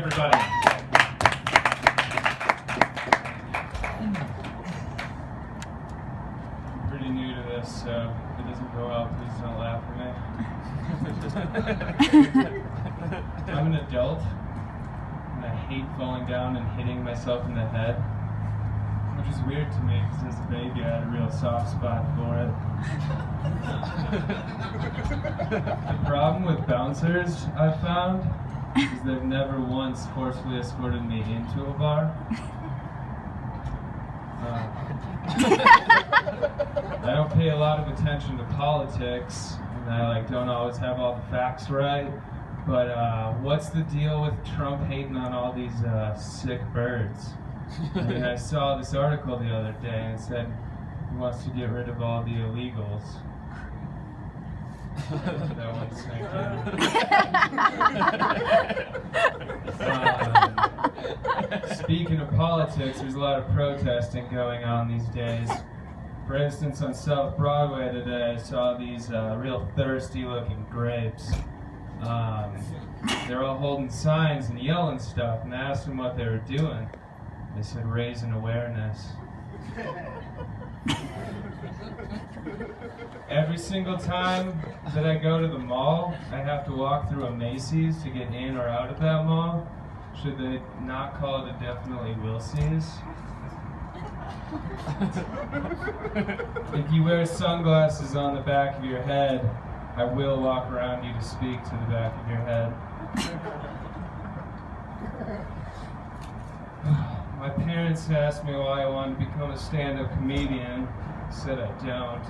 everybody. I'm pretty new to this, so if it doesn't go well, please don't laugh at me. I'm an adult, and I hate falling down and hitting myself in the head, which is weird to me, because as a baby I had a real soft spot for it. The problem with bouncers, I've found, is they've never once forcefully escorted me into a bar. I don't pay a lot of attention to politics, and I don't always have all the facts right. But what's the deal with Trump hating on all these sick birds? I mean, I saw this article the other day, and it said he wants to get rid of all the illegals. That one sank in. Speaking of politics, there's a lot of protesting going on these days. For instance, on South Broadway today, I saw these real thirsty-looking grapes. They're all holding signs and yelling stuff, and I asked them what they were doing. They said raising awareness. Every single time that I go to the mall, I have to walk through a Macy's to get in or out of that mall. Should they not call it a definitely will sees? If you wear sunglasses on the back of your head, I will walk around you to speak to the back of your head. My parents asked me why I wanted to become a stand-up comedian. I said I don't.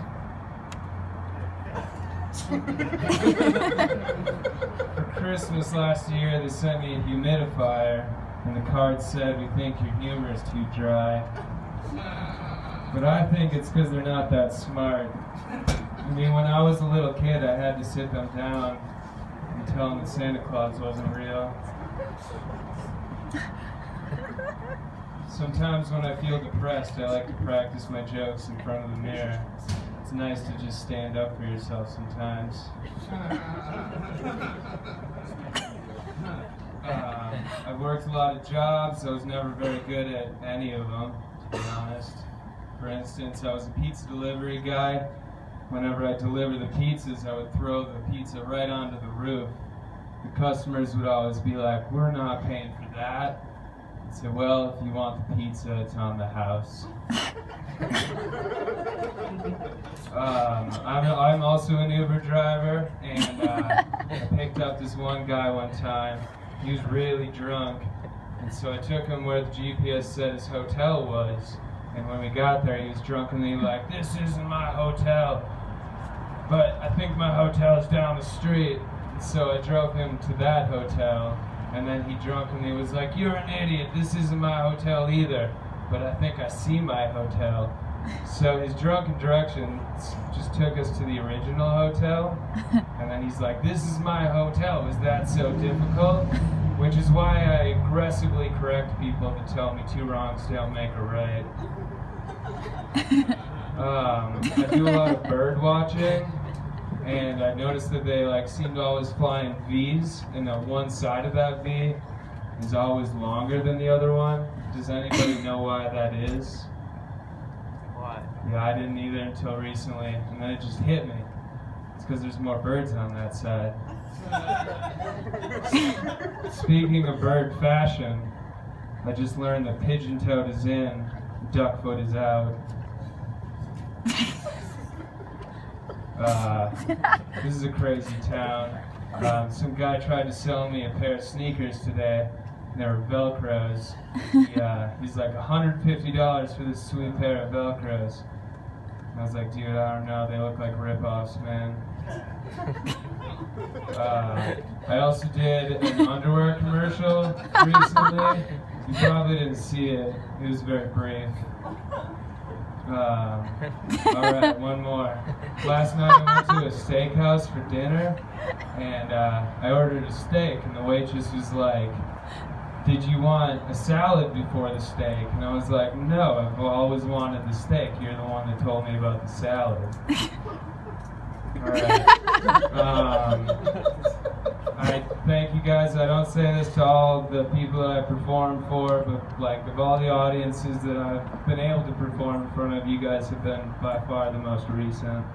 For Christmas last year, they sent me a humidifier, and the card said, "We think your humor is too dry." But I think it's because they're not that smart. I mean, when I was a little kid, I had to sit them down and tell them that Santa Claus wasn't real. Sometimes when I feel depressed, I like to practice my jokes in front of the mirror. It's nice to just stand up for yourself sometimes. I've worked a lot of jobs. I was never very good at any of them, to be honest. For instance, I was a pizza delivery guy. Whenever I deliver the pizzas, I would throw the pizza right onto the roof. The customers would always be like, "We're not paying for that." I'd say, "Well, if you want the pizza, it's on the house." I'm also an Uber driver, and I picked up this one guy one time. He was really drunk, and so I took him where the GPS said his hotel was. And when we got there, he was drunkenly like, "This isn't my hotel, but I think my hotel's down the street." And so I drove him to that hotel, and then he drunkenly was like, "You're an idiot, this isn't my hotel either, but I think I see my hotel." So his drunken directions just took us to the original hotel, and then he's like, "This is my hotel, is that so difficult?" Which is why I aggressively correct people that tell me two wrongs don't make a right. I do a lot of bird watching, and I noticed that they seem to always fly in V's, and that one side of that V is always longer than the other one. Does anybody know why that is? Why? Yeah, I didn't either until recently, and then it just hit me. It's because there's more birds on that side. Speaking of bird fashion, I just learned that pigeon-toed is in, duck-foot is out. This is a crazy town. Some guy tried to sell me a pair of sneakers today, and they were Velcros. He's like, $150 for this sweet pair of Velcros. And I was like, "Dude, I don't know, they look like rip-offs, man." I also did an underwear commercial recently. You probably didn't see it. It was very brief. Alright, one more. Last night I went to a steakhouse for dinner, and I ordered a steak, and the waitress was like, "Did you want a salad before the steak?" And I was like, "No, I've always wanted the steak. You're the one that told me about the salad." Alright. thank you guys. I don't say this to all the people that I performed for, but like of all the audiences that I've been able to perform in front of, you guys have been by far the most recent.